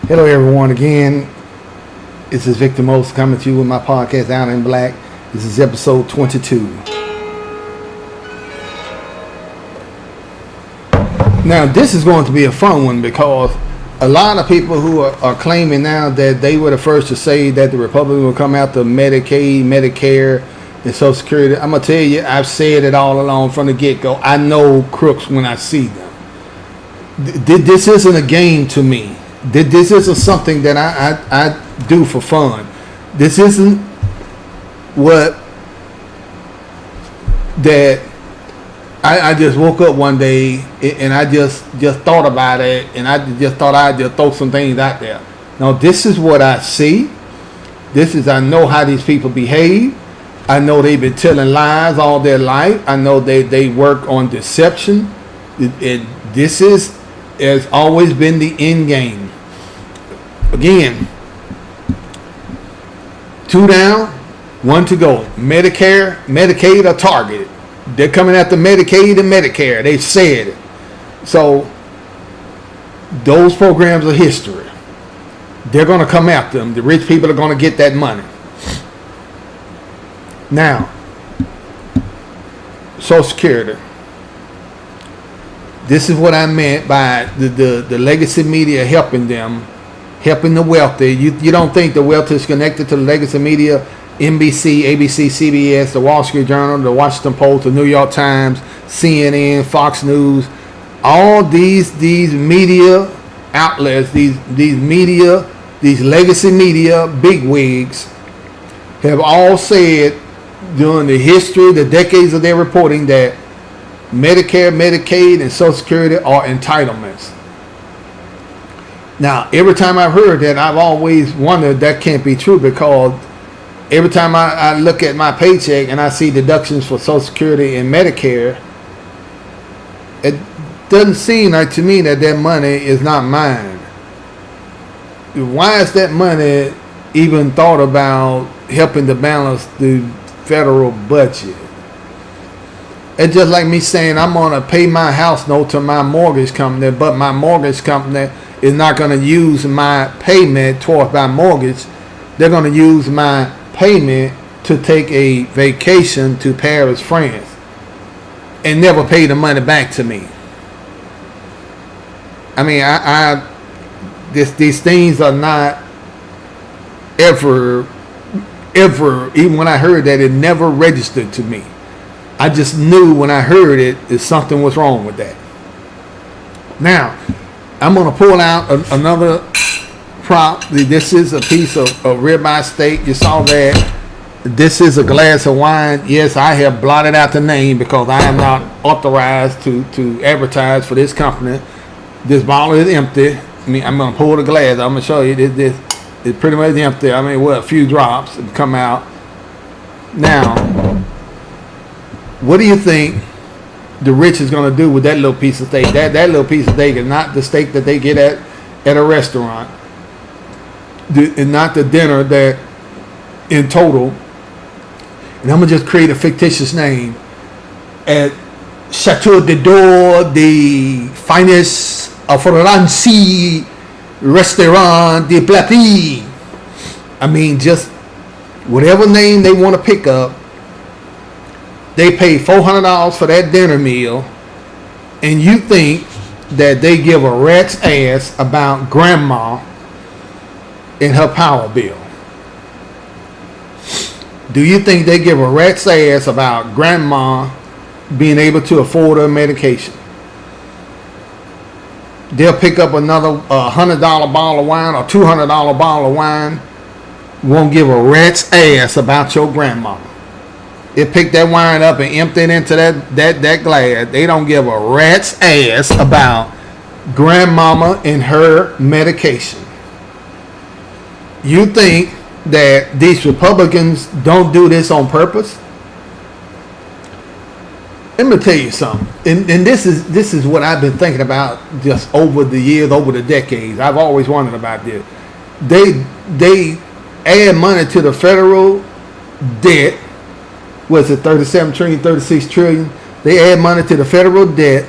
Hello, everyone. Again, this is Victor Most coming to you with my podcast, Out in Black. This is episode 22. Now, this is going to be a fun one because a lot of people who are claiming now that they were the first to say that the Republicans will come after Medicaid, Medicare, and Social Security. I'm going to tell you, I've said it all along from the get-go. I know crooks when I see them. This isn't a game to me. This isn't something that I do for fun. This isn't what that I just woke up one day and I just thought about it, and I just thought I'd just throw some things out there. Now, this is what I see. I know how these people behave. I know they've been telling lies all their life. I know they work on deception. This has always been the end game. Again, 2 down, 1 to go. Medicare, Medicaid are targeted. They're coming after Medicaid and Medicare. They said it. So those programs are history. They're going to come after them. The rich people are going to get that money. Now, Social Security. This is what I meant by the legacy media helping them. Helping the wealthy. You don't think the wealthy is connected to the legacy media? NBC, ABC, CBS, the Wall Street Journal, the Washington Post, the New York Times, CNN, Fox News, all these media outlets, these legacy media bigwigs have all said during the history, the decades of their reporting, that Medicare, Medicaid, and Social Security are entitlements. Now, every time I've heard that, I've always wondered that can't be true, because every time I look at my paycheck and I see deductions for Social Security and Medicare, it doesn't seem like to me that money is not mine. Why is that money even thought about helping to balance the federal budget? It's just like me saying I'm going to pay my house note to my mortgage company, but my mortgage company is not going to use my payment towards my mortgage. They're going to use my payment to take a vacation to Paris, France, and never pay the money back to me. I mean, these things are not ever, even when I heard that, it never registered to me. I just knew when I heard it that something was wrong with that. Now, I'm going to pull out another prop. This is a piece of ribeye steak. You saw that. This is a glass of wine. Yes, I have blotted out the name because I am not authorized to advertise for this company. This bottle is empty. I mean, I'm going to pull the glass. I'm going to show you. This is pretty much empty. I mean, a few drops have come out. Now, what do you think the rich is going to do with that little piece of steak? That little piece of steak is not the steak that they get at a restaurant. And not the dinner that in total. And I'm going to just create a fictitious name. At Chateau de Dor, the finest Francis restaurant de Platy. I mean, just whatever name they want to pick up. They pay $400 for that dinner meal, and you think that they give a rat's ass about grandma and her power bill? Do you think they give a rat's ass about grandma being able to afford her medication? They'll pick up another $100 bottle of wine or $200 bottle of wine. Won't give a rat's ass about your grandma. They pick that wine up and empty it into that glass. They don't give a rat's ass about grandmama and her medication. You think that these Republicans don't do this on purpose? Let me tell you something. And this is what I've been thinking about just over the years, over the decades. I've always wondered about this. They add money to the federal debt. Was it 37 trillion, 36 trillion? They add money to the federal debt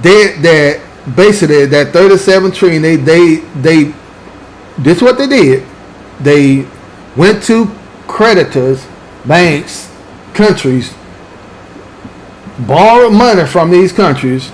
that basically that 37 trillion, they this is what they did. They went to creditors, banks, countries, borrowed money from these countries,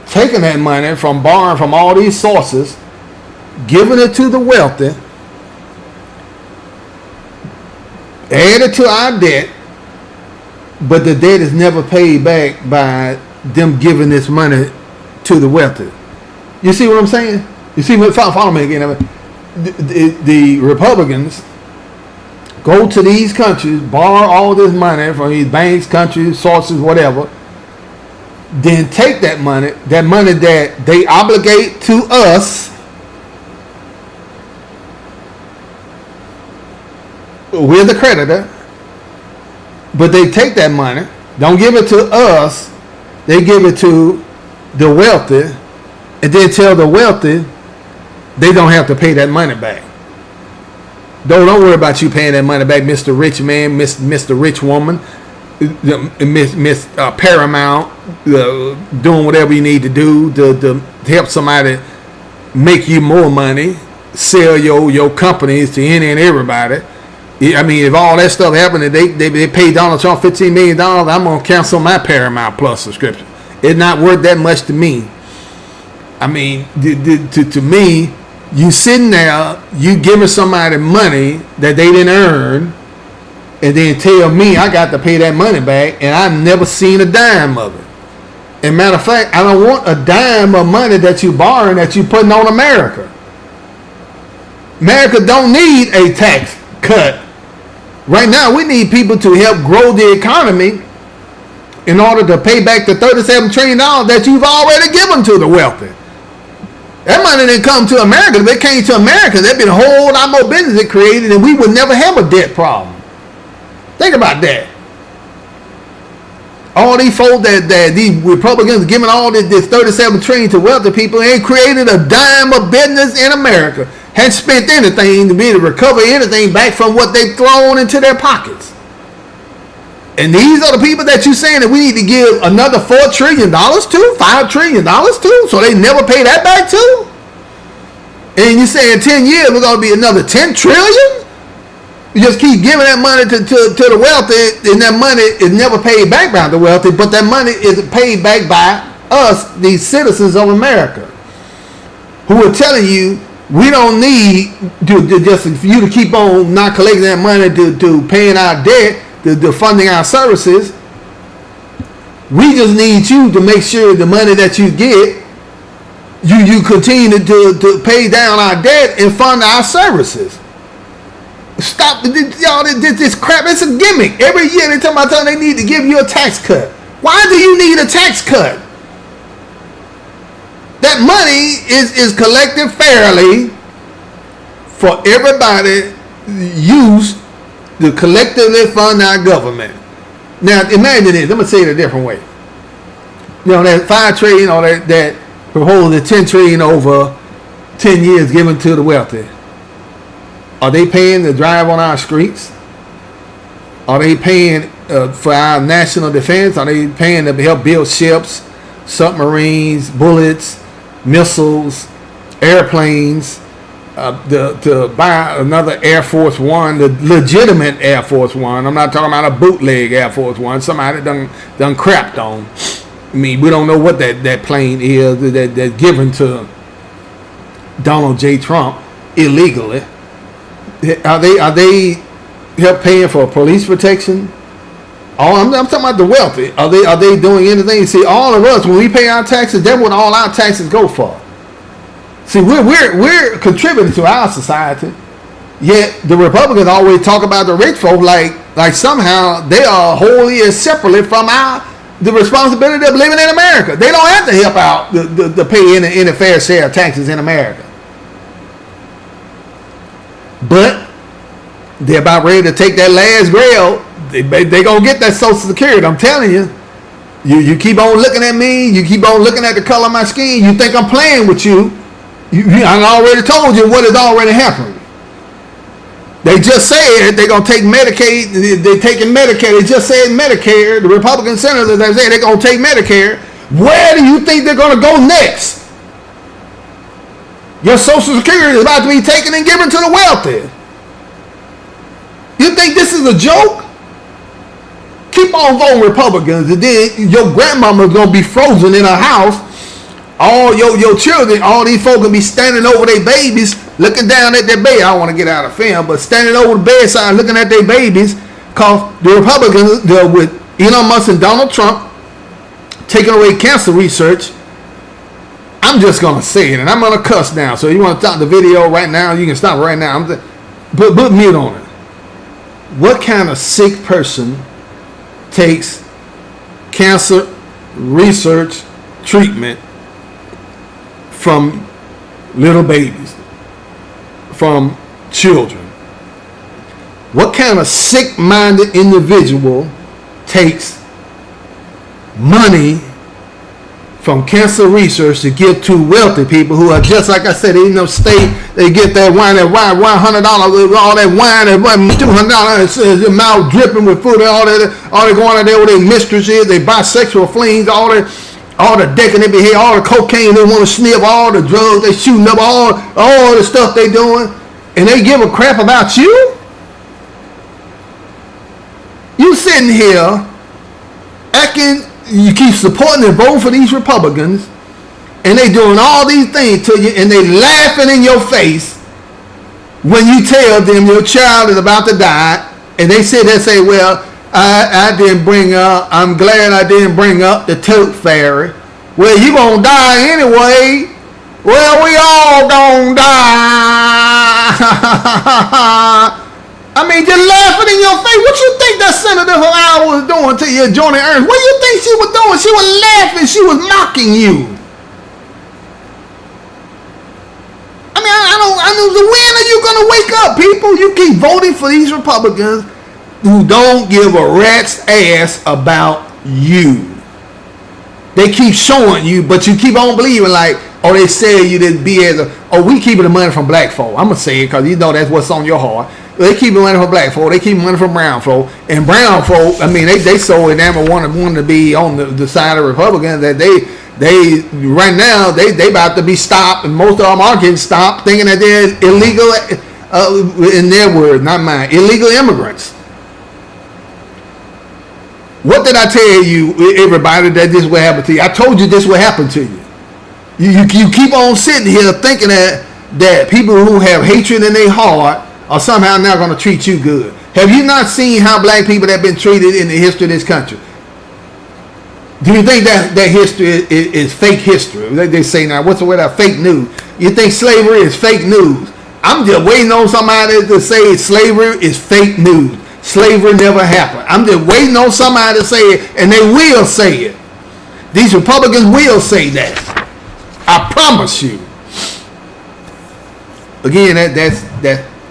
taking that money from borrowing from all these sources, giving it to the wealthy, added to our debt, but the debt is never paid back by them giving this money to the wealthy. You see what I'm saying? You see what? Follow me again. The Republicans go to these countries, borrow all this money from these banks, countries, sources, whatever, then take that money that they obligate to us, we're the creditor, but they take that money, don't give it to us, they give it to the wealthy, and then tell the wealthy they don't have to pay that money back. Don't worry about you paying that money back, Mr. Rich Man, Mr. Rich Woman, Miss Paramount, doing whatever you need to do to help somebody make you more money, sell your companies to any and everybody. I mean, if all that stuff happened and they paid Donald Trump $15 million, I'm going to cancel my Paramount Plus subscription. It's not worth that much to me. I mean, to me, you sitting there, you giving somebody money that they didn't earn, and then tell me I got to pay that money back, and I've never seen a dime of it. And matter of fact, I don't want a dime of money that you borrowing that you putting on America. America don't need a tax cut. Right now, we need people to help grow the economy in order to pay back the $37 trillion that you've already given to the wealthy. That money didn't come to America. If it came to America, there'd be a whole lot more business it created, and we would never have a debt problem. Think about that. All these folks that these Republicans giving all this $37 trillion to wealthy people ain't created a dime of business in America. Hadn't spent anything to be able to recover anything back from what they've thrown into their pockets. And these are the people that you're saying that we need to give another $4 trillion to, $5 trillion to, so they never pay that back to? And you say in 10 years we're going to be another 10 trillion? You just keep giving that money to the wealthy, and that money is never paid back by the wealthy, but that money is paid back by us, these citizens of America, who are telling you we don't need just for you to keep on not collecting that money to paying our debt, to funding our services. We just need you to make sure the money that you get, you continue to pay down our debt and fund our services. Stop, y'all, this crap, it's a gimmick. Every year they tell me they need to give you a tax cut. Why do you need a tax cut? That money is collected fairly for everybody used to collectively fund our government. Now imagine this. I'm gonna say it a different way. You know, that $5 trillion, or that proposal, the $10 trillion over 10 years given to the wealthy. Are they paying to drive on our streets? Are they paying for our national defense? Are they paying to help build ships, submarines, bullets, missiles, airplanes, to buy another Air Force One, the legitimate Air Force One? I'm not talking about a bootleg Air Force One, somebody done crapped on. I mean, we don't know what that plane is that's given to Donald J. Trump illegally. Are they help paying for police protection? I'm talking about the wealthy. Are they doing anything? See, all of us, when we pay our taxes, that's what all our taxes go for. See, we're contributing to our society. Yet the Republicans always talk about the rich folk like somehow they are wholly and separately from the responsibility of living in America. They don't have to help out to pay any fair share of taxes in America. But they're about ready to take that last grail. They gonna get that Social Security. I'm telling you. You keep on looking at me. You keep on looking at the color of my skin. You think I'm playing with you. I already told you what has already happened. They just said they're gonna take Medicaid. They're taking Medicare. They just said Medicare. The Republican senators, they say they're gonna take Medicare, Where do you think they're going to go next? Your Social Security is about to be taken and given to the wealthy. You think this is a joke? Keep on voting Republicans, and then your grandmama's going to be frozen in her house. All your children, all these folks will be standing over their babies, looking down at their baby. I don't want to get out of film, but standing over the bedside looking at their babies, because the Republicans, with Elon Musk and Donald Trump taking away cancer research. I'm just going to say it, and I'm going to cuss now. So you want to stop the video right now, you can stop right now. Put mute on it. What kind of sick person takes cancer research treatment from little babies, from children? What kind of sick-minded individual takes money from cancer research to give to wealthy people who are just like I said, in no state, they get that wine, $100, all that wine, $200, their mouth dripping with food, all they going out there with their mistresses, they bisexual flings, all the decadent behavior, all the cocaine they want to sniff, all the drugs they shooting up, all the stuff they doing, and they give a crap about you? You sitting here acting, you keep supporting and voting for these Republicans, and they doing all these things to you, and they laughing in your face when you tell them your child is about to die, and they sit there and say, well, I didn't bring up, I'm glad I didn't bring up the tooth fairy. Well, you gonna die anyway. Well, we all gonna die. I mean, just laughing in your face. What you think that Senator from Iowa was doing to you, Johnny Ernst? What do you think she was doing? She was laughing. She was mocking you. I mean, I know. When are you going to wake up, people? You keep voting for these Republicans who don't give a rat's ass about you. They keep showing you, but you keep on believing like, oh, they say you didn't be as a, oh, we keeping the money from black folk. I'm going to say it because you know that's what's on your heart. They keep money from black folk. They keep money from brown folk. And brown folk, I mean, they so enamored wanting to be on the side of Republicans that they right now they about to be stopped, and most of them are getting stopped, thinking that they're illegal. In their words, not mine, illegal immigrants. What did I tell you, everybody, that this will happen to you? I told you this will happen to you. You keep on sitting here thinking that people who have hatred in their heart are somehow now going to treat you good. Have you not seen how black people have been treated in the history of this country? Do you think that history is fake history? They say now, what's the word? Fake news. You think slavery is fake news? I'm just waiting on somebody to say slavery is fake news. Slavery never happened. I'm just waiting on somebody to say it, and they will say it. These Republicans will say that. I promise you. Again, that's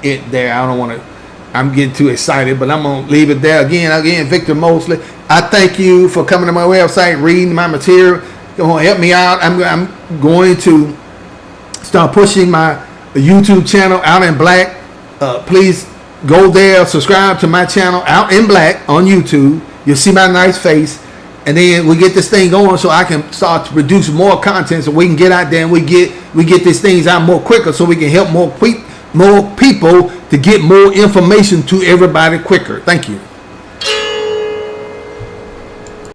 it there. I don't want to, I'm getting too excited, but I'm going to leave it there. Again, Victor Mosley, I thank you for coming to my website, reading my material. You're going to help me out. I'm going to start pushing my YouTube channel, Out in Black. Please go there, subscribe to my channel, Out in Black, on YouTube. You'll see my nice face. And then we get this thing going so I can start to produce more content so we can get out there and we get these things out more quicker so we can help more people to get more information to everybody quicker. Thank you.